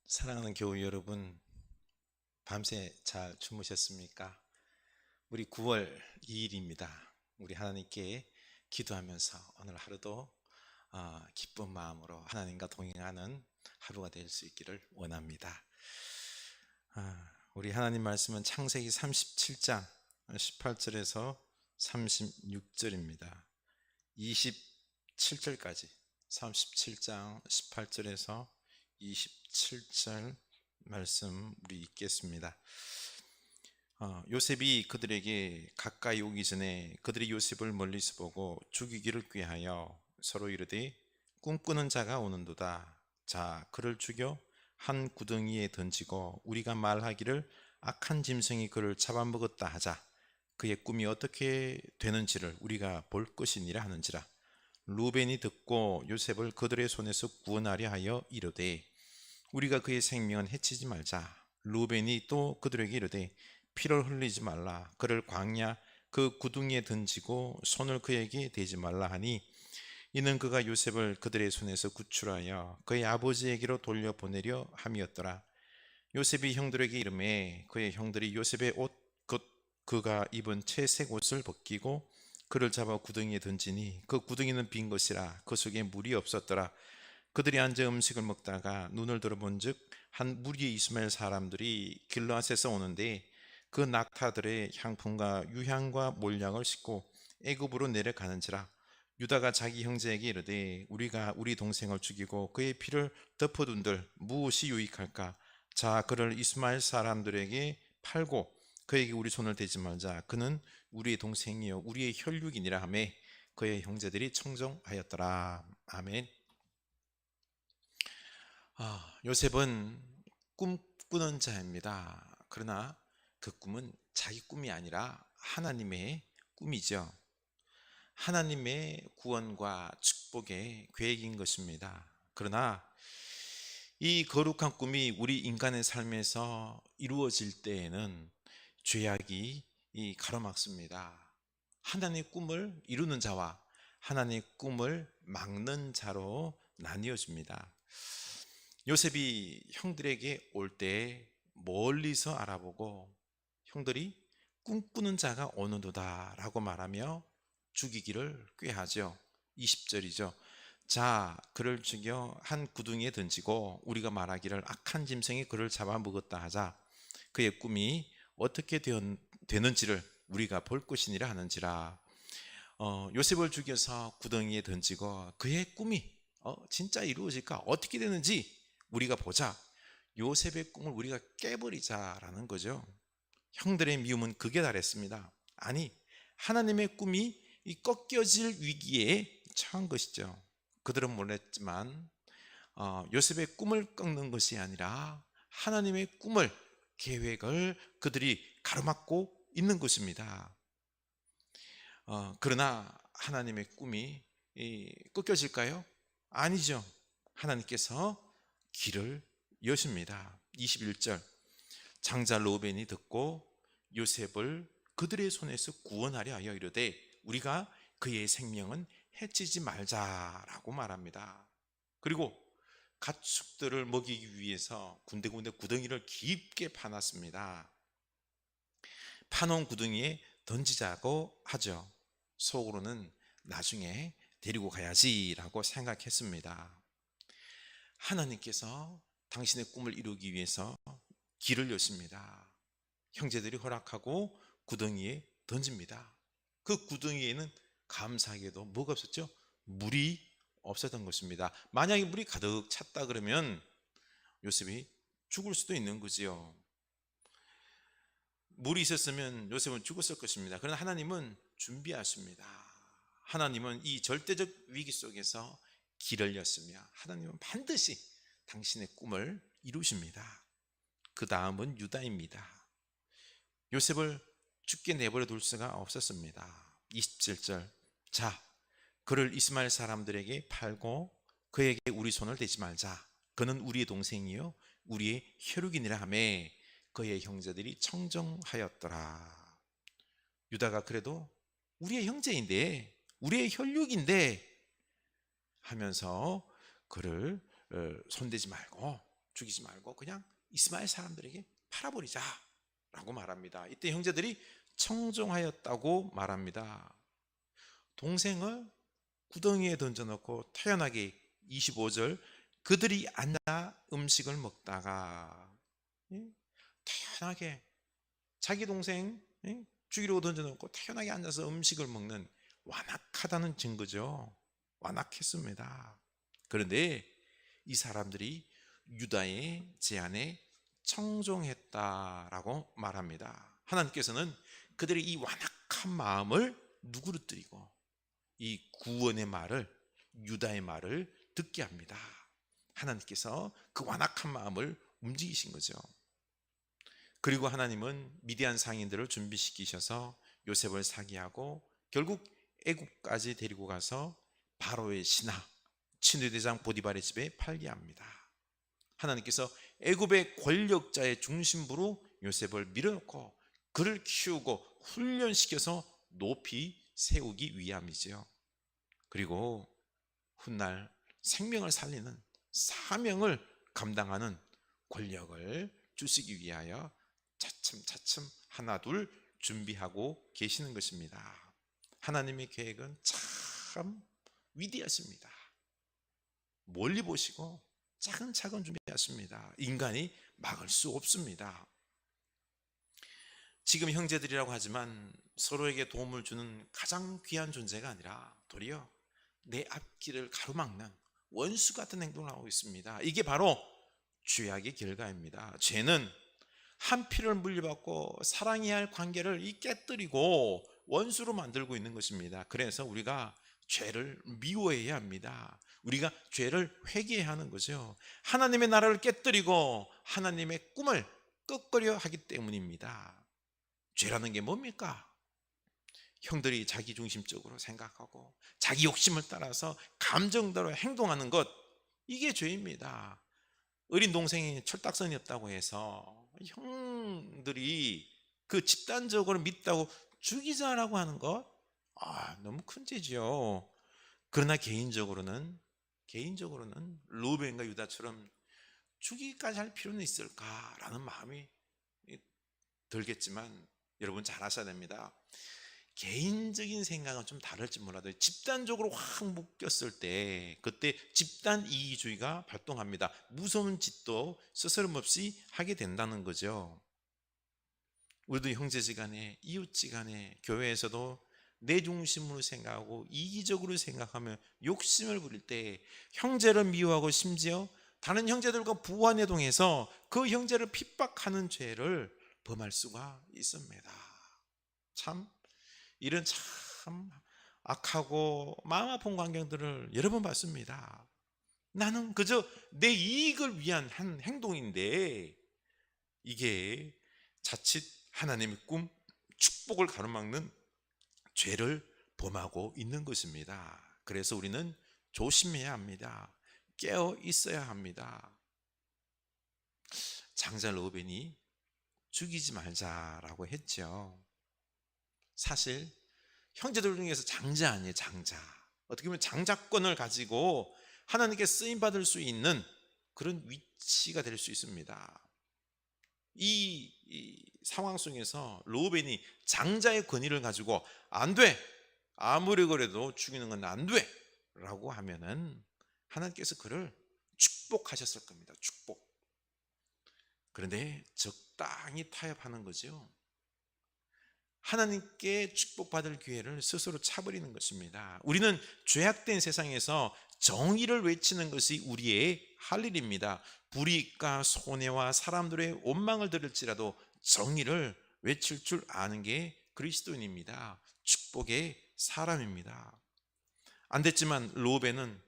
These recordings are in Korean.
사랑하는 교우 여러분, 밤새 잘 주무셨습니까? 우리 9월 2일입니다. 우리 하나님께 기도하면서 오늘 하루도 기쁜 마음으로 하나님과 동행하는 하루가 될 수 있기를 원합니다. 우리 하나님 말씀은 창세기 37장 18절에서 36절입니다. 27절까지 37장 18절에서 27절 말씀 우리 읽겠습니다. 요셉이 그들에게 가까이 오기 전에 그들이 요셉을 멀리서 보고 죽이기를 꾀하여 서로 이르되 꿈꾸는 자가 오는도다. 자, 그를 죽여 한 구덩이에 던지고 우리가 말하기를 악한 짐승이 그를 잡아먹었다 하자. 그의 꿈이 어떻게 되는지를 우리가 볼 것이니라 하는지라. 루벤이 듣고 요셉을 그들의 손에서 구원하려 하여 이르되 우리가 그의 생명은 해치지 말자. 루벤이 또 그들에게 이르되 피를 흘리지 말라. 그를 광야 그 구덩이에 던지고 손을 그에게 대지 말라 하니 이는 그가 요셉을 그들의 손에서 구출하여 그의 아버지에게로 돌려보내려 함이었더라. 요셉이 형들에게 이르매 그의 형들이 요셉의 옷 곧 그가 입은 채색 옷을 벗기고 그를 잡아 구덩이에 던지니 그 구덩이는 빈 것이라 그 속에 물이 없었더라. 그들이 앉아 음식을 먹다가 눈을 들어본즉 한 무리의 이스마엘 사람들이 길르앗에서 오는데 그 낙타들의 향품과 유향과 몰약을 싣고 애굽으로 내려가는지라. 유다가 자기 형제에게 이르되 우리가 우리 동생을 죽이고 그의 피를 덮어둔들 무엇이 유익할까? 자, 그를 이스마엘 사람들에게 팔고 그에게 우리 손을 대지 말자. 그는 우리의 동생이요 우리의 혈육이니라 하매 그의 형제들이 청정하였더라. 아멘. 요셉은 꿈꾸는 자입니다. 그러나 그 꿈은 자기 꿈이 아니라 하나님의 꿈이죠. 하나님의 구원과 축복의 계획인 것입니다. 그러나 이 거룩한 꿈이 우리 인간의 삶에서 이루어질 때에는 죄악이 가로막습니다. 하나님의 꿈을 이루는 자와 하나님의 꿈을 막는 자로 나뉘어집니다. 요셉이 형들에게 올 때 멀리서 알아보고 형들이 꿈꾸는 자가 오는도다 라고 말하며 죽이기를 꾀하죠. 20절이죠. 자, 그를 죽여 한 구덩이에 던지고 우리가 말하기를 악한 짐승이 그를 잡아먹었다 하자. 그의 꿈이 어떻게 되는지를 우리가 볼 것이니라 하는지라. 요셉을 죽여서 구덩이에 던지고 그의 꿈이 진짜 이루어질까? 어떻게 되는지 우리가 보자. 요셉의 꿈을 우리가 깨버리자라는 거죠. 형들의 미움은 극에 달했습니다. 아니, 하나님의 꿈이 이 꺾여질 위기에 처한 것이죠. 그들은 몰랐지만 요셉의 꿈을 꺾는 것이 아니라 하나님의 꿈을, 계획을 그들이 가로막고 있는 것입니다. 그러나 하나님의 꿈이 꺾여질까요? 아니죠. 하나님께서 길을 여십니다. 21절. 장자 로벤이 듣고 요셉을 그들의 손에서 구원하려 하여 이르되 우리가 그의 생명은 해치지 말자라고 말합니다. 그리고 가축들을 먹이기 위해서 군데군데 구덩이를 깊게 파놨습니다. 파놓은 구덩이에 던지자고 하죠. 속으로는 나중에 데리고 가야지라고 생각했습니다. 하나님께서 당신의 꿈을 이루기 위해서 길을 여십니다. 형제들이 허락하고 구덩이에 던집니다. 그 구덩이에는 감사하게도 뭐가 없었죠? 물이 없었던 것입니다. 만약에 물이 가득 찼다 그러면 요셉이 죽을 수도 있는 거지요. 물이 있었으면 요셉은 죽었을 것입니다. 그러나 하나님은 준비하십니다. 하나님은 이 절대적 위기 속에서 길을 였으며 하나님은 반드시 당신의 꿈을 이루십니다. 그 다음은 유다입니다. 요셉을 죽게 내버려 둘 수가 없었습니다. 27절. 자, 그를 이스마엘 사람들에게 팔고 그에게 우리 손을 대지 말자. 그는 우리의 동생이요 우리의 혈육이니라 하매 그의 형제들이 청정하였더라. 유다가 그래도 우리의 형제인데 우리의 혈육인데 하면서 그를 손대지 말고 죽이지 말고 그냥 이스마엘 사람들에게 팔아버리자 라고 말합니다. 이때 형제들이 청종하였다고 말합니다. 동생을 구덩이에 던져놓고 태연하게 25절 그들이 앉아 음식을 먹다가 태연하게 자기 동생 죽이려고 던져놓고 태연하게 앉아서 음식을 먹는 완악하다는 증거죠. 완악했습니다. 그런데 이 사람들이 유다의 제안에 청종했다라고 말합니다. 하나님께서는 그들의 이 완악한 마음을 누그러뜨리고 이 구원의 말을, 유다의 말을 듣게 합니다. 하나님께서 그 완악한 마음을 움직이신 거죠. 그리고 하나님은 미디안 상인들을 준비시키셔서 요셉을 사기하고 결국 애굽까지 데리고 가서 바로의 신하 친위대장 보디발의 집에 팔게 합니다. 하나님께서 애굽의 권력자의 중심부로 요셉을 밀어놓고 그를 키우고 훈련시켜서 높이 세우기 위함이지요. 그리고 훗날 생명을 살리는 사명을 감당하는 권력을 주시기 위하여 차츰차츰 하나둘 준비하고 계시는 것입니다. 하나님의 계획은 참 위대하십니다. 멀리 보시고 차근차근 준비하십니다. 인간이 막을 수 없습니다. 지금 형제들이라고 하지만 서로에게 도움을 주는 가장 귀한 존재가 아니라 도리어 내 앞길을 가로막는 원수 같은 행동을 하고 있습니다. 이게 바로 죄악의 결과입니다. 죄는 한 피를 물려받고 사랑해야 할 관계를 깨뜨리고 원수로 만들고 있는 것입니다. 그래서 우리가 죄를 미워해야 합니다. 우리가 죄를 회개해야 하는 거죠. 하나님의 나라를 깨뜨리고 하나님의 꿈을 끄끄려 하기 때문입니다. 죄라는 게 뭡니까? 형들이 자기중심적으로 생각하고 자기 욕심을 따라서 감정대로 행동하는 것, 이게 죄입니다. 어린 동생이 철딱선이 없다고 해서 형들이 그 집단적으로 믿다고 죽이자라고 하는 것, 너무 큰 죄죠. 그러나 개인적으로는 루벤과 유다처럼 죽이기까지 할 필요는 있을까라는 마음이 들겠지만 여러분 잘 아셔야 됩니다. 개인적인 생각은 좀 다를지 몰라도 집단적으로 확 묶였을 때 그때 집단 이기주의가 발동합니다. 무서운 짓도 스스럼없이 하게 된다는 거죠. 우리도 형제지간에, 이웃지간에, 교회에서도 내 중심으로 생각하고 이기적으로 생각하며 욕심을 부릴 때 형제를 미워하고 심지어 다른 형제들과 부화내동해서 그 형제를 핍박하는 죄를 범할 수가 있습니다. 참 이런 참 악하고 마음 아픈 광경들을 여러 번 봤습니다. 나는 그저 내 이익을 위한 한 행동인데 이게 자칫 하나님의 꿈, 축복을 가로막는 죄를 범하고 있는 것입니다. 그래서 우리는 조심해야 합니다. 깨어 있어야 합니다. 장자 르우벤이 죽이지 말자라고 했죠. 사실 형제들 중에서 장자 아니에요. 장자. 어떻게 보면 장자권을 가지고 하나님께 쓰임받을 수 있는 그런 위치가 될 수 있습니다. 이 상황 속에서 르우벤이 장자의 권위를 가지고 안 돼, 아무리 그래도 죽이는 건 안 돼 라고 하면은 하나님께서 그를 축복하셨을 겁니다. 축복. 그런데 적당히 타협하는 거죠. 하나님께 축복받을 기회를 스스로 차버리는 것입니다. 우리는 죄악된 세상에서 정의를 외치는 것이 우리의 할 일입니다. 불이익과 손해와 사람들의 원망을 들을지라도 정의를 외칠 줄 아는 게 그리스도인입니다. 축복의 사람입니다. 안 됐지만 르우벤은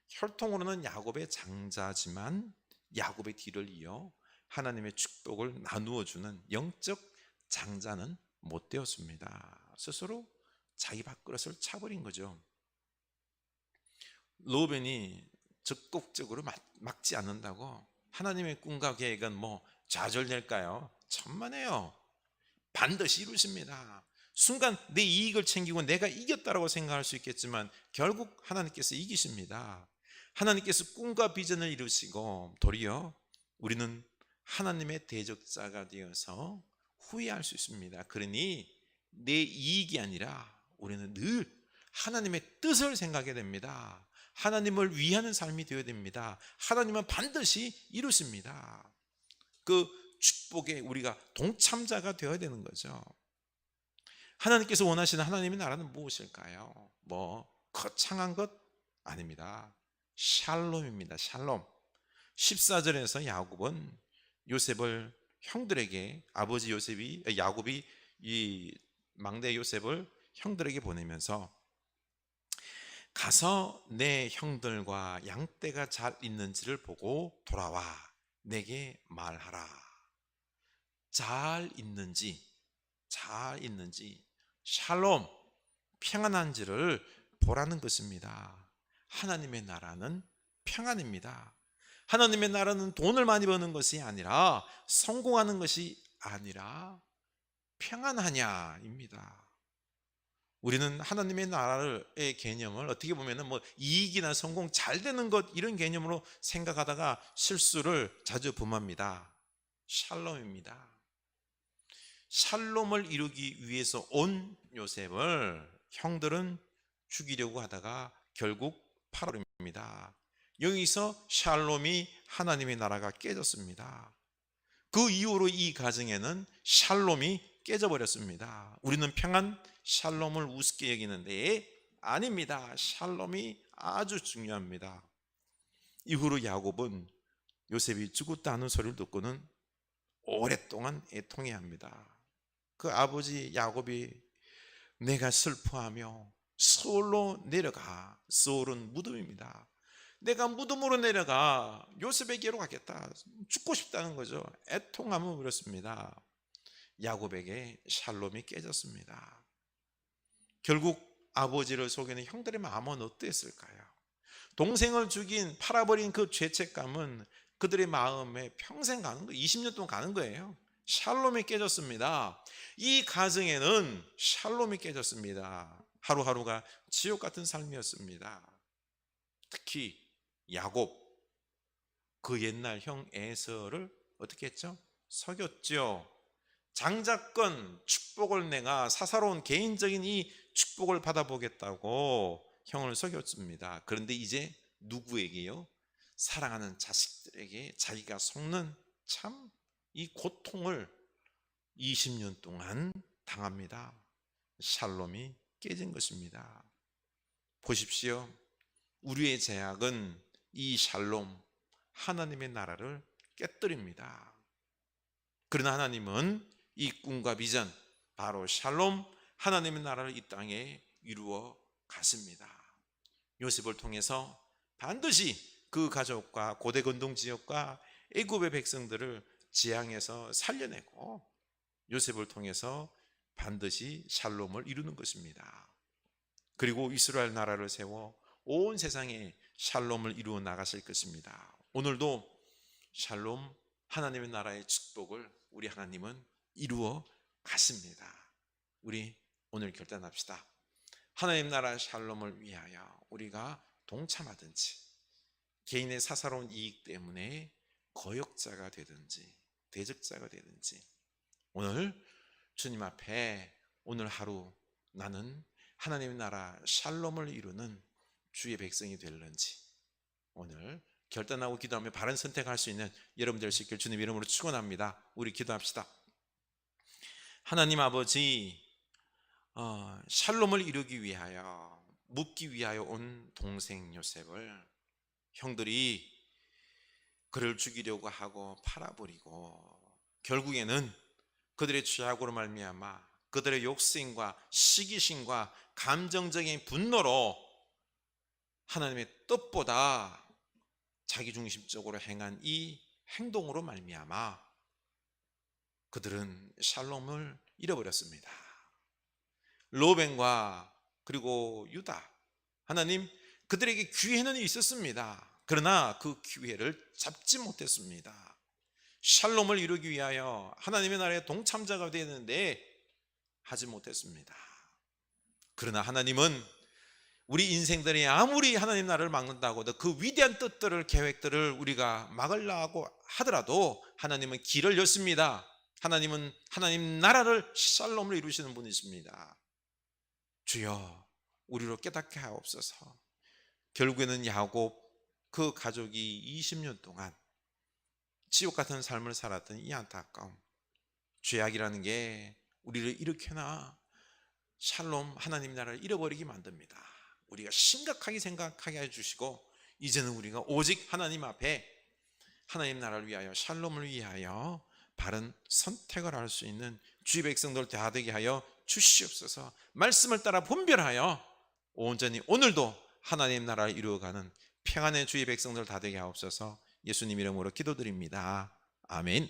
혈통으로는 야곱의 장자지만 야곱의 뒤를 이어 하나님의 축복을 나누어 주는 영적 장자는 못 되었습니다. 스스로 자기 밥그릇을 차버린 거죠. 르우벤이 적극적으로 막지 않는다고 하나님의 꿈과 계획은 좌절될까요? 천만에요. 반드시 이루십니다. 순간 내 이익을 챙기고 내가 이겼다라고 생각할 수 있겠지만 결국 하나님께서 이기십니다. 하나님께서 꿈과 비전을 이루시고 도리어 우리는 하나님의 대적자가 되어서 후회할 수 있습니다. 그러니 내 이익이 아니라 우리는 늘 하나님의 뜻을 생각해야 됩니다. 하나님을 위하는 삶이 되어야 됩니다. 하나님은 반드시 이루십니다. 그 축복에 우리가 동참자가 되어야 되는 거죠. 하나님께서 원하시는 하나님의 나라는 무엇일까요? 거창한 것 아닙니다. 샬롬입니다. 샬롬. 14절에서 야곱은 요셉을 형들에게, 아버지 야곱이 이 막내 요셉을 형들에게 보내면서 가서 내 형들과 양떼가 잘 있는지를 보고 돌아와 내게 말하라. 잘 있는지 샬롬, 평안한지를 보라는 것입니다. 하나님의 나라는 평안입니다. 하나님의 나라는 돈을 많이 버는 것이 아니라, 성공하는 것이 아니라 평안하냐입니다. 우리는 하나님의 나라의 개념을 어떻게 보면 이익이나 성공, 잘 되는 것, 이런 개념으로 생각하다가 실수를 자주 범합니다. 샬롬입니다. 샬롬을 이루기 위해서 온 요셉을 형들은 죽이려고 하다가 결국 팔아버립니다. 여기서 샬롬이, 하나님의 나라가 깨졌습니다. 그 이후로 이 가정에는 샬롬이 깨져버렸습니다. 우리는 평안, 샬롬을 우습게 여기는데 아닙니다. 샬롬이 아주 중요합니다. 이후로 야곱은 요셉이 죽었다는 소리를 듣고는 오랫동안 애통해합니다. 그 아버지 야곱이 내가 슬퍼하며 서울로 내려가, 서울은 무덤입니다. 내가 무덤으로 내려가 요셉에게로 가겠다, 죽고 싶다는 거죠. 애통함을 부렸습니다. 야곱에게 샬롬이 깨졌습니다. 결국 아버지를 속이는 형들의 마음은 어땠을까요? 동생을 죽인, 팔아버린 그 죄책감은 그들의 마음에 평생 가는 거예요. 20년 동안 가는 거예요. 샬롬이 깨졌습니다. 이 가정에는 샬롬이 깨졌습니다. 하루하루가 지옥 같은 삶이었습니다. 특히 야곱, 그 옛날 형 에서를 어떻게 했죠? 속였죠. 장자권 축복을 내가 사사로운 개인적인 이 축복을 받아보겠다고 형을 속였습니다. 그런데 이제 누구에게요? 사랑하는 자식들에게 자기가 속는 참 이 고통을 20년 동안 당합니다. 샬롬이 깨진 것입니다. 보십시오. 우리의 제약은 이 샬롬, 하나님의 나라를 깨뜨립니다. 그러나 하나님은 이 꿈과 비전, 바로 샬롬, 하나님의 나라를 이 땅에 이루어 갔습니다. 요셉을 통해서 반드시 그 가족과 고대 건동 지역과 애굽의 백성들을 재앙에서 살려내고, 요셉을 통해서 반드시 샬롬을 이루는 것입니다. 그리고 이스라엘 나라를 세워 온 세상에 샬롬을 이루어 나가실 것입니다. 오늘도 샬롬, 하나님의 나라의 축복을 우리 하나님은 이루어 가십니다. 우리 오늘 결단합시다. 하나님 나라 샬롬을 위하여 우리가 동참하든지, 개인의 사사로운 이익 때문에 거역자가 되든지 대적자가 되든지, 오늘 주님 앞에 오늘 하루 나는 하나님의 나라 샬롬을 이루는 주의 백성이 될는지 오늘 결단하고 기도하며 바른 선택할 수 있는 여러분 될 수 있길 주님 이름으로 축원합니다. 우리 기도합시다. 하나님 아버지, 샬롬을 이루기 위하여, 묻기 위하여 온 동생 요셉을 형들이 그를 죽이려고 하고 팔아버리고, 결국에는 그들의 죄악으로 말미암아 그들의 욕심과 시기심과 감정적인 분노로 하나님의 뜻보다 자기중심적으로 행한 이 행동으로 말미암아 그들은 샬롬을 잃어버렸습니다. 로벤과 그리고 유다, 하나님 그들에게 기회는 있었습니다. 그러나 그 기회를 잡지 못했습니다. 샬롬을 이루기 위하여 하나님의 나라의 동참자가 되었는데 하지 못했습니다. 그러나 하나님은 우리 인생들이 아무리 하나님 나라를 막는다고 해도 그 위대한 뜻들을, 계획들을 우리가 막으려고 하더라도 하나님은 길을 여십니다. 하나님은 하나님 나라를, 샬롬을 이루시는 분이십니다. 주여 우리로 깨닫게 하옵소서. 결국에는 야곱 그 가족이 20년 동안 지옥 같은 삶을 살았던 이 안타까움, 죄악이라는 게 우리를 일으켜나 샬롬 하나님 나라를 잃어버리게 만듭니다. 우리가 심각하게 생각하게 해주시고 이제는 우리가 오직 하나님 앞에 하나님 나라를 위하여, 샬롬을 위하여 바른 선택을 할 수 있는 주의 백성들 다 되게 하여 주시옵소서. 말씀을 따라 분별하여 온전히 오늘도 하나님 나라를 이루어가는 평안의 주의 백성들 다 되게 하옵소서. 예수님 이름으로 기도드립니다. 아멘.